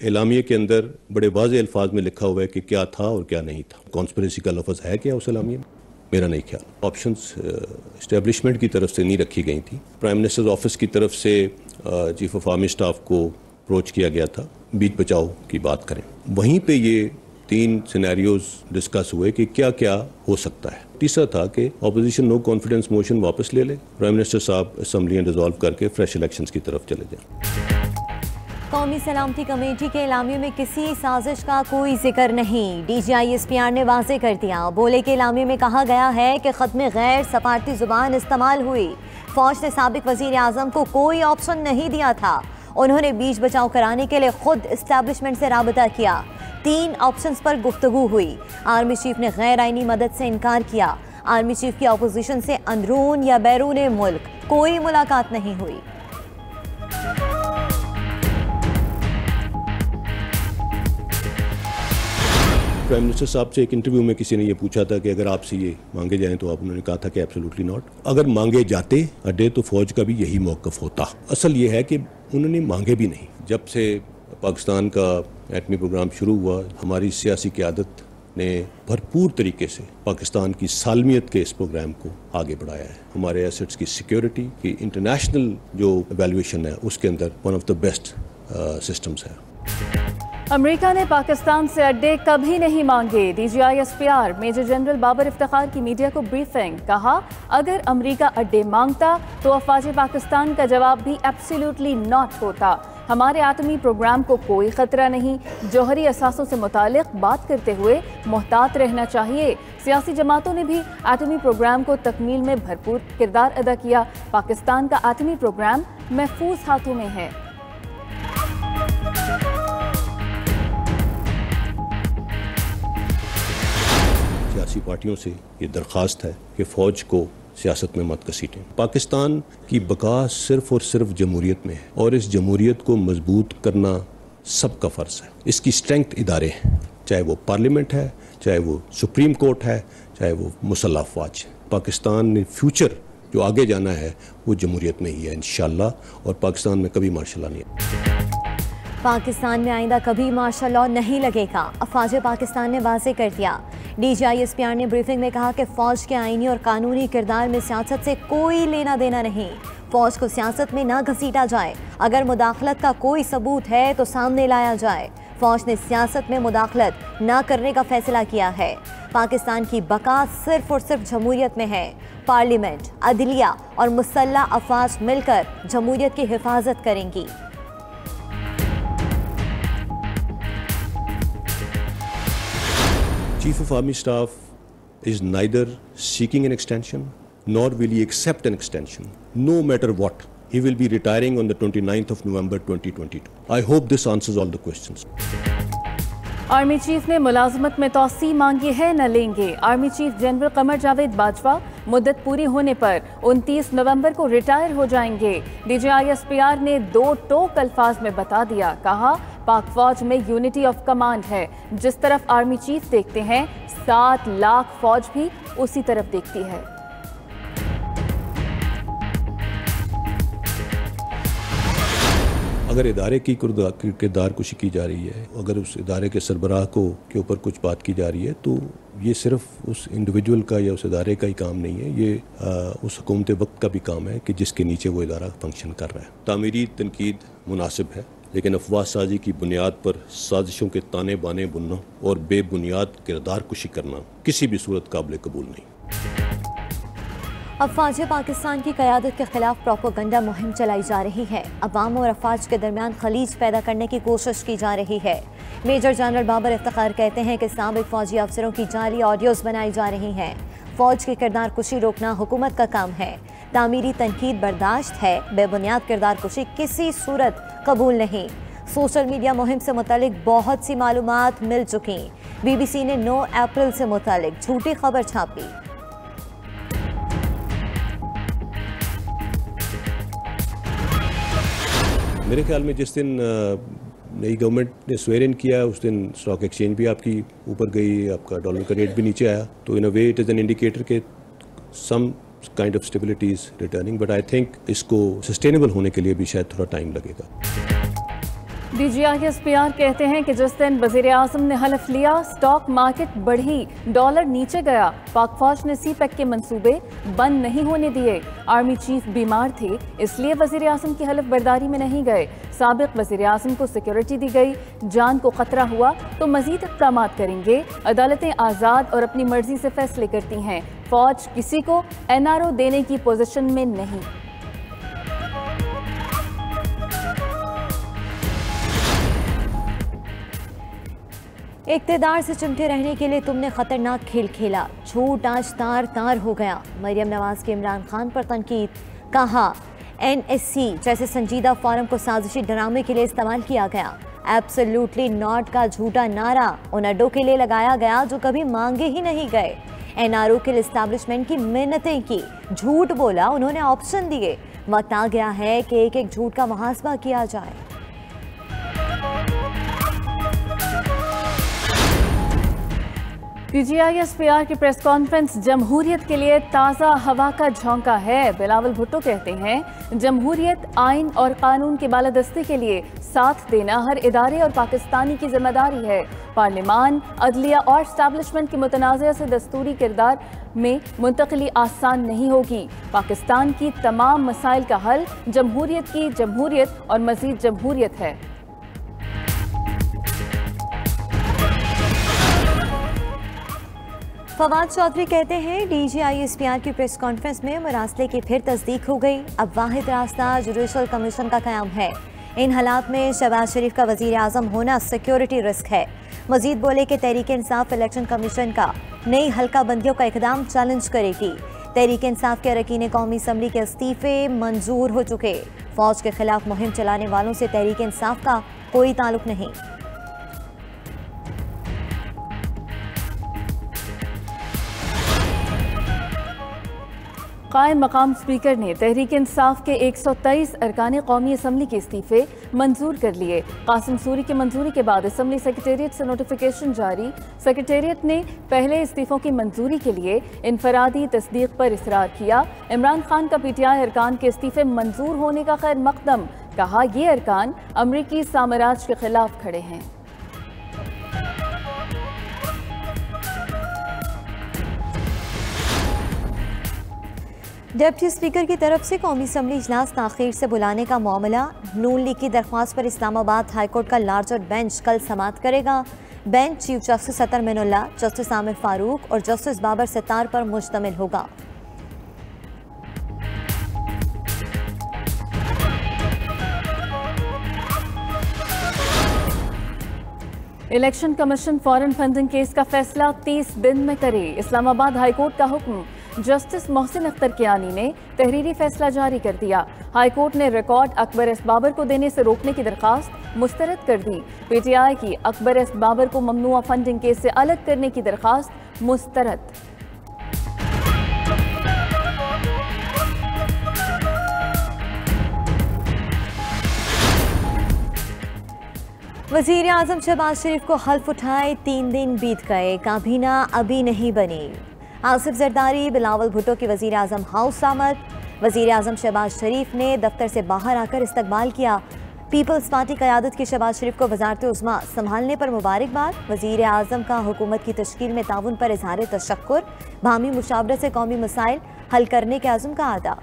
एलामिये के अंदर बड़े वाज़ेह अल्फाज में लिखा हुआ है कि क्या था और क्या नहीं था। कॉन्स्पिरेसी का लफ्ज़ है क्या उस एलामिये में? मेरा नहीं ख्याल। ऑप्शंस इस्टेब्लिशमेंट की तरफ से नहीं रखी गई थी। प्राइम मिनिस्टर्स ऑफिस की तरफ से चीफ ऑफ आर्मी स्टाफ को अप्रोच किया गया था, बीच बचाव की बात करें। वहीं पे ये 3 सिनेरियोज डिस्कस हुए कि क्या क्या हो सकता है। तीसरा था कि ऑपोजिशन नो कॉन्फिडेंस मोशन वापस ले ले, प्राइम मिनिस्टर साहब असम्बलियाँ डिसॉल्व करके फ्रेश इलेक्शंस की तरफ चले जाएं। कौमी सलामती कमेटी के एलामिये में किसी साजिश का कोई जिक्र नहीं। DGISPR ने वाज़ेह कर दिया। बोले कि एलामिये में कहा गया है कि ख़त्म गैर सफारती ज़ुबान इस्तेमाल हुई। फौज ने साबिक वज़ीर आज़म को कोई ऑप्शन नहीं दिया था। उन्होंने बीच बचाव कराने के लिए खुद इस्टेब्लिशमेंट से राबता किया। 3 ऑप्शंस पर गुफ्तगू हुई। आर्मी चीफ ने गैर आइनी मदद से इनकार किया। आर्मी चीफ की अपोजिशन से अंदरून या बैरून मुल्क कोई मुलाकात नहीं हुई। प्राइम मिनिस्टर साहब से एक इंटरव्यू में किसी ने ये पूछा था कि अगर आपसे ये मांगे जाएं तो आप, उन्होंने कहा था कि एब्सोल्युटली नॉट। अगर मांगे जाते अड्डे तो फौज का भी यही मौक़िफ़ होता। असल ये है कि उन्होंने मांगे भी नहीं। जब से पाकिस्तान का एटमी प्रोग्राम शुरू हुआ, हमारी सियासी क़यादत ने भरपूर तरीके से पाकिस्तान की सालमियत के इस प्रोग्राम को आगे बढ़ाया है। हमारे एसेट्स की सिक्योरिटी की इंटरनेशनल जो एवेल्यूएशन है उसके अंदर one of the best systems है। अमेरिका ने पाकिस्तान से अड्डे कभी नहीं मांगे। DGISPR major general Babar Iftikhar की मीडिया को ब्रीफिंग। कहा, अगर अमेरिका अड्डे मांगता तो अफवाज पाकिस्तान का जवाब भी एब्सोल्युटली नॉट होता। हमारे आतमी प्रोग्राम को कोई खतरा नहीं। जौहरी असासों से मुतालिक बात करते हुए मुहतात रहना चाहिए। सियासी जमातों ने भी आतमी प्रोग्राम को तकमील में भरपूर किरदार अदा किया। पाकिस्तान का आतमी प्रोग्राम महफूज हाथों में है। सियासी पार्टियों से ये दरख्वास्त है कि फ़ौज को सियासत में मत घसीटें। पाकिस्तान की बका सिर्फ और सिर्फ जमहूरियत में है और इस जमहूरियत को मजबूत करना सबका फ़र्ज है। इसकी स्ट्रेंथ इदारे हैं, चाहे वो पार्लियामेंट है, चाहे वो सुप्रीम कोर्ट है, चाहे वो मुसल्लह अफवाज। पाकिस्तान ने फ्यूचर जो आगे जाना है वो जमहूरियत में ही है इंशाअल्लाह, और पाकिस्तान में कभी मार्शल लॉ नहीं है। पाकिस्तान में आइंदा कभी मार्शल लॉ नहीं लगेगा, अफवाज पाकिस्तान ने वाज़ेह कर दिया। DGISPR ने ब्रीफिंग में कहा कि फ़ौज के आइनी और कानूनी किरदार में सियासत से कोई लेना देना नहीं। फ़ौज को सियासत में ना घसीटा जाए। अगर मुदाखलत का कोई सबूत है तो सामने लाया जाए। फ़ौज ने सियासत में मुदाखलत ना करने का फैसला किया है। पाकिस्तान की बका सिर्फ और सिर्फ जमहूरियत में है। पार्लियामेंट, अदलिया और मुसल्लह अफवाज मिलकर जमहूरियत की हिफाजत करेंगी। Chief of Army Staff is neither seeking an extension nor will he accept an extension. No matter what, he will be retiring on the 29th of November 2022. I hope this answers all the questions. Army chief ने मुलाजमत में तौसी मांगी है, न लेंगे। Army chief general Qamar Javed Bajwa मुद्दत पूरी होने पर 29 नवंबर को रिटायर हो जाएंगे। DGISPR ने 2 टोक अल्फाज में बता दिया। कहा, पाक फौज में यूनिटी ऑफ कमांड है। जिस तरफ आर्मी चीफ देखते हैं 7 लाख फौज भी उसी तरफ देखती है। अगर इदारे की किरदार कुशी की जा रही है, अगर उस इदारे के सरबराह को के ऊपर कुछ बात की जा रही है, तो ये सिर्फ उस इंडिविजुअल का या उस इदारे का ही काम नहीं है, ये उस हुकूमत वक्त का भी काम है कि जिसके नीचे वो इदारा फंक्शन कर रहा है। तामीरी तनकीद मुनासिब है, लेकिन अफवाह साजी की बुनियाद पर साजिशों के ताने बाने बुनना और बेबुनियाद किरदार कुशी करना किसी भी सूरत काबिल कबूल नहीं। अफवाज पाकिस्तान की क़यादत के खिलाफ प्रोपेगेंडा मुहिम चलाई जा रही है। अवाम और अफवाज के दरमियान खलीज पैदा करने की कोशिश की जा रही है। मेजर जनरल बाबर इफ्तिखार कहते हैं कि साबिक फौजी अफसरों की जाली ऑडियोज़ बनाई जा रही हैं। फ़ौज की किरदार कुशी रोकना हुकूमत का काम है। तामीरी तनकीद बर्दाश्त है, बेबुनियाद किरदार कुशी किसी सूरत कबूल नहीं। सोशल मीडिया मुहिम से मुतालिक बहुत सी मालूमात मिल चुकी। BBC ने 9 अप्रैल से मुतालिक झूठी खबर छापी। मेरे ख्याल में जिस दिन नई गवर्नमेंट ने स्वेर इन किया उस दिन स्टॉक एक्सचेंज भी आपकी ऊपर गई, आपका डॉलर का रेट भी नीचे आया, तो in a way it is an indicator के some kind of stability is returning, but I think इसको सस्टेनेबल होने के लिए भी शायद थोड़ा टाइम लगेगा। DGISPR कहते हैं कि जिस दिन वज़ीर आज़म ने हलफ लिया, स्टॉक मार्केट बढ़ी, डॉलर नीचे गया। पाक फौज ने CPEC के मंसूबे बंद नहीं होने दिए। आर्मी चीफ बीमार थे, इसलिए वज़ीर आज़म की हलफ बर्दारी में नहीं गए। साबिक वज़ीर आज़म को सिक्योरिटी दी गई, जान को खतरा हुआ तो मजीद इक़दाम करेंगे। अदालतें आज़ाद और अपनी मर्जी से फैसले करती हैं। फौज किसी को NRO देने की पोजीशन में नहीं। इक़्तिदार से चिमटे रहने के लिए तुमने खतरनाक खेल खेला, झूठ आज तार तार हो गया। मरियम नवाज के इमरान खान पर तनकीद, कहा NSC जैसे संजीदा फोरम को साजिशी ड्रामे के लिए इस्तेमाल किया गया। एब्सोल्युटली नॉट का झूठा नारा उन अड्डों के लिए लगाया गया जो कभी मांगे ही नहीं गए। NRO के एस्टैब्लिशमेंट की मिन्नतें की, झूठ बोला, उन्होंने ऑप्शन दिए। वक्त आ गया है कि एक एक झूठ का मुहासबा किया जाए। DGISPR की प्रेस कॉन्फ्रेंस जमहूरियत के लिए ताज़ा हवा का झोंका है। बिलावल भुट्टो कहते हैं जमहूरियत, आइन और कानून की बालादस्ती के लिए साथ देना हर इदारे और पाकिस्तानी की जिम्मेदारी है। पार्लिमान, अदलिया और एस्टैब्लिशमेंट की मुतनाज़ा से दस्तूरी किरदार में मुंतकली आसान नहीं होगी। पाकिस्तान की तमाम मसाइल का हल जमहूरियत की जमहूरियत और मज़ीद जमहूरियत है। फवाद चौधरी कहते हैं DGISPR की प्रेस कॉन्फ्रेंस में मुरासले की फिर तस्दीक हो गई। अब वाहिद रास्ता जुडिशल कमीशन का क़याम है। इन हालात में शहबाज शरीफ का वज़ीर आज़म होना सिक्योरिटी रिस्क है। मजीद बोले कि तहरीक इंसाफ इलेक्शन कमीशन का नई हल्का बंदियों का इक़दाम चैलेंज करेगी। तहरीक इंसाफ के अरकान कौमी असम्बली के इस्तीफ़े मंजूर हो चुके। फौज के खिलाफ मुहिम चलाने वालों से तहरीक इंसाफ का कोई ताल्लुक नहीं। कायम मकाम स्पीकर ने तहरीक इंसाफ के 123 अरकान कौमी असम्बली के इस्तीफ़े मंजूर कर लिए। कासिम सूरी की मंजूरी के बाद असम्बली सेक्रेटेरिएट से नोटिफिकेशन जारी। सेक्रेटेरिएट ने पहले इस्तीफ़ों की मंजूरी के लिए इनफरादी तस्दीक पर इसरार किया। इमरान खान का PTI अरकान के इस्तीफ़े मंजूर होने का खैर मकदम, कहा ये अरकान अमरीकी साम्राज्य के खिलाफ खड़े हैं। डिप्टी स्पीकर की तरफ से कौमी असम्बली इजलास ताख़ीर से बुलाने का मामला। नून लीग की दरख्वास्त पर इस्लामाबाद हाईकोर्ट का लार्जर बेंच कल समाअत करेगा। बेंच चीफ जस्टिस अतर मिनुल्लाह, जस्टिस आमिर फारूक और जस्टिस बाबर सितार पर मुश्तमिल होगा। Election commission foreign funding case का फैसला 30 दिन में करे। इस्लामाबाद हाईकोर्ट का हुक्म। जस्टिस मोहसिन अख्तर कियानी ने तहरीरी फैसला जारी कर दिया। हाईकोर्ट ने रिकॉर्ड अकबर एस बाबर को देने से रोकने की दरखास्त मुस्तरद कर दी। PTI की अकबर एस बाबर को ममनुआ फंडिंग केस से अलग करने की दरखास्त मुस्तरद। वज़ीर आज़म शहबाज शरीफ को हल्फ उठाए 3 दिन बीत गए, काबीना अभी नहीं बनी। आसिफ जरदारी बिलावल भुट्टो की वज़ीर आज़म हाउस आमद। वज़ीर आज़म शहबाज शरीफ ने दफ्तर से बाहर आकर इस्तकबाल किया। पीपल्स पार्टी क़यादत की शहबाज शरीफ को वज़ारत उज़्मा संभालने पर मुबारकबाद। वज़ीर आज़म का हुकूमत की तश्कील में ताउन पर इज़हार तशक्कुर। बाहमी मुशावरत से कौमी मसाइल हल करने के अज़्म का अदा।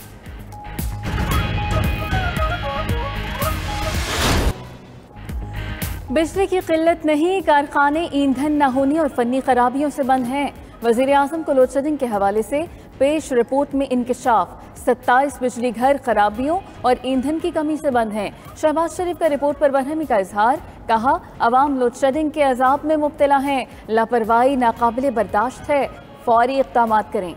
बिजली की किल्लत नहीं, कारखाने ईंधन न होने और फनी खराबियों से बंद हैं। वज़ीर आज़म को लोड शेडिंग के हवाले से पेश रिपोर्ट में इंकशाफ। 27 बिजली घर खराबियों और ईंधन की कमी से बंद हैं। शहबाज शरीफ का रिपोर्ट पर बरहमी का इजहार, कहा अवाम लोड शेडिंग के अजाब में मुब्तला हैं, लापरवाही नाकाबिले बर्दाश्त है, फौरी इक़दाम करें।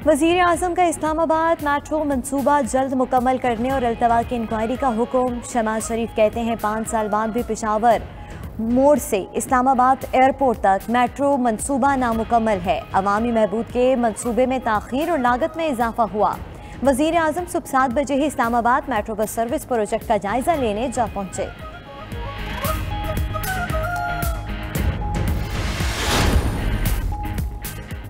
वज़ीर आज़म का इस्लामाबाद मेट्रो मंसूबा जल्द मुकम्मल करने और अल्तवा की इंक्वायरी का हुक्म। शहबाज शरीफ कहते हैं 5 साल बाद भी पेशावर मोड़ से इस्लामाबाद एयरपोर्ट तक मेट्रो मंसूबा नामुकम्मल है। अवामी महबूद के मंसूबे में ताख़ीर और लागत में इजाफा हुआ। वज़ीर आज़म सुबह 7 बजे ही Islamabad metro bus service project का जायजा लेने जा पहुंचे।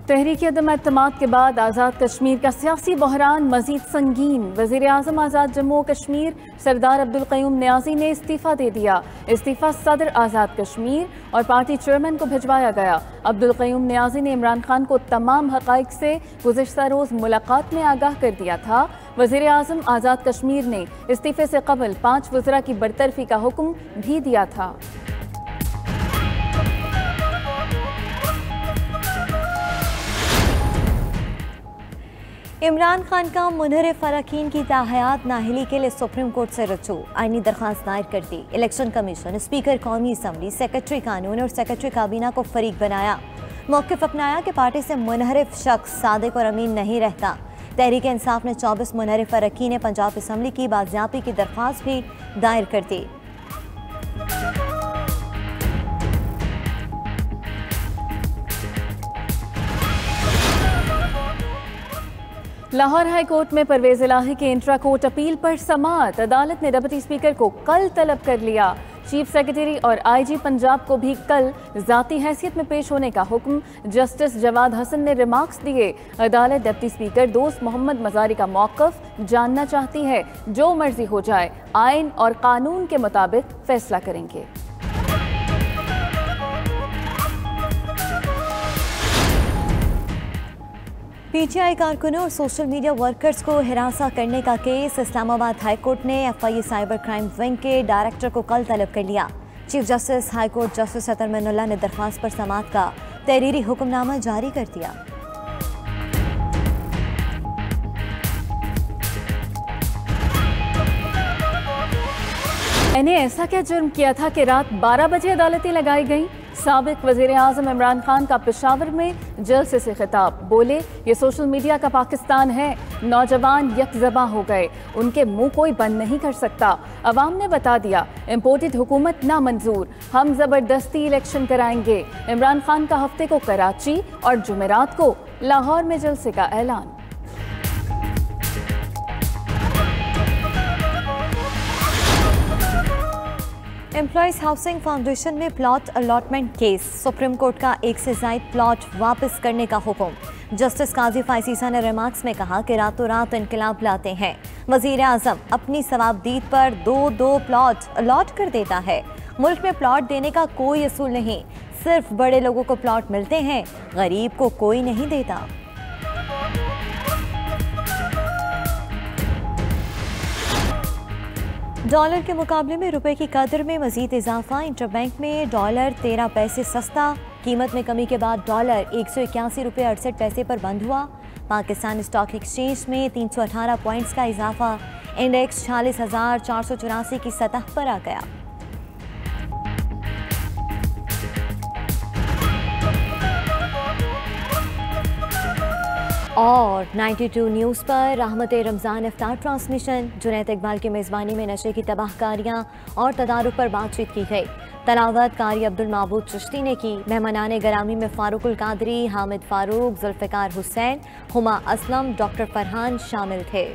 तहरीक अदम एतमाद के बाद आज़ाद कश्मीर का सियासी बहरान मजीद संगीन। वज़ीर आज़म आज़ाद जम्मू कश्मीर सरदार अब्दुल क़य्यूम नियाज़ी ने इस्तीफ़ा दे दिया। इस्तीफ़ा सदर आज़ाद कश्मीर और पार्टी चेयरमैन को भिजवाया गया। अब्दुल क़य्यूम नियाज़ी ने इमरान खान को तमाम हक़ाइक़ से गुज़िश्ता रोज़ मुलाकात में आगाह कर दिया था। वज़ीर आज़म आज़ाद कश्मीर ने इस्तीफ़े से कबल 5 वज़रा की बरतरफी का हुक्म भी दिया था। इमरान खान का मुनहरिफ अरकान की ताहयात नाअहली के लिए सुप्रीम कोर्ट से रजू। आईनी दरख्वास्त दायर कर दी। इलेक्शन कमीशन, स्पीकर कौमी असम्बली, सेक्रेटरी कानून और सेक्रेटरी काबीना को फरीक बनाया। मौक़िफ़ अपनाया कि पार्टी से मुनहरिफ शख्स सादिक और अमीन नहीं रहता। तहरीक इंसाफ ने 24 मुनहरिफ अरकान पंजाब असम्बली की बाजियाबी की दरख्वास्त भी दायर कर दी। लाहौर हाई कोर्ट में परवेज इलाही के इंट्रा कोर्ट अपील पर समाअत। अदालत ने डिप्टी स्पीकर को कल तलब कर लिया। चीफ सेक्रेटरी और आईजी पंजाब को भी कल ज़ाती हैसियत में पेश होने का हुक्म। जस्टिस जवाद हसन ने रिमार्क्स दिए। अदालत डिप्टी स्पीकर दोस्त मोहम्मद मजारी का मौक़िफ़ जानना चाहती है। जो मर्जी हो जाए, आइन और कानून के मुताबिक फैसला करेंगे। पीटीआई कारकुनों और सोशल मीडिया वर्कर्स को हिरासा करने का केस। इस्लामाबाद हाई कोर्ट ने एफआईए साइबर क्राइम विंग के डायरेक्टर को कल तलब कर लिया। Chief justice high court justice Athar Minallah ने दरख्वास्त पर समाअत का तहरीरी हुक्मनामा जारी कर दिया। मैंने ऐसा क्या जुर्म किया था कि रात 12 बजे अदालतें लगाई गईं? साबिक वज़ीर आज़म इमरान खान का पेशावर में जलसे से खिताब। बोले, ये सोशल मीडिया का पाकिस्तान है। नौजवान यकजबा हो गए, उनके मुंह कोई बंद नहीं कर सकता। अवाम ने बता दिया, इम्पोर्टेड हुकूमत नामंजूर, हम ज़बरदस्ती इलेक्शन कराएंगे। इमरान खान का हफ्ते को कराची और जुमेरात को लाहौर में जलसे का ऐलान। एम्प्लॉयज़ हाउसिंग फाउंडेशन में plot allotment case. Supreme court का एक से ज़ायद प्लॉट वापस करने का हुक्म। जस्टिस काजी फाइसीसा ने रिमार्क्स में कहा कि रातों रात इनकलाब लाते हैं। वज़ीर आज़म अपनी सवाबदीद पर दो प्लॉट अलॉट कर देता है। मुल्क में प्लॉट देने का कोई असूल नहीं, सिर्फ बड़े लोगों को प्लॉट मिलते हैं, गरीब को कोई नहीं देता। डॉलर के मुकाबले में रुपए की कदर में मजीद इजाफा। इंटरबैंक में डॉलर 13 पैसे सस्ता। कीमत में कमी के बाद डॉलर 181 रुपये 68 पैसे पर बंद हुआ। पाकिस्तान स्टॉक एक्सचेंज में 318 पॉइंट्स का इजाफा। इंडेक्स 46,484 की सतह पर आ गया। और 92 न्यूज़ पर रहमत रमज़ान इफ्तार ट्रांसमिशन। जुनैद इकबाल की मेज़बानी में नशे की तबाहकारियाँ और तदारुक पर बातचीत की गई। तलावत कारी अब्दुल माबूद चिश्ती ने की। मेहमानाने गरामी में फारूकुल कादरी, हामिद फारूक, जुल्फ़िकार हुसैन, हुमा असलम, डॉक्टर फरहान शामिल थे।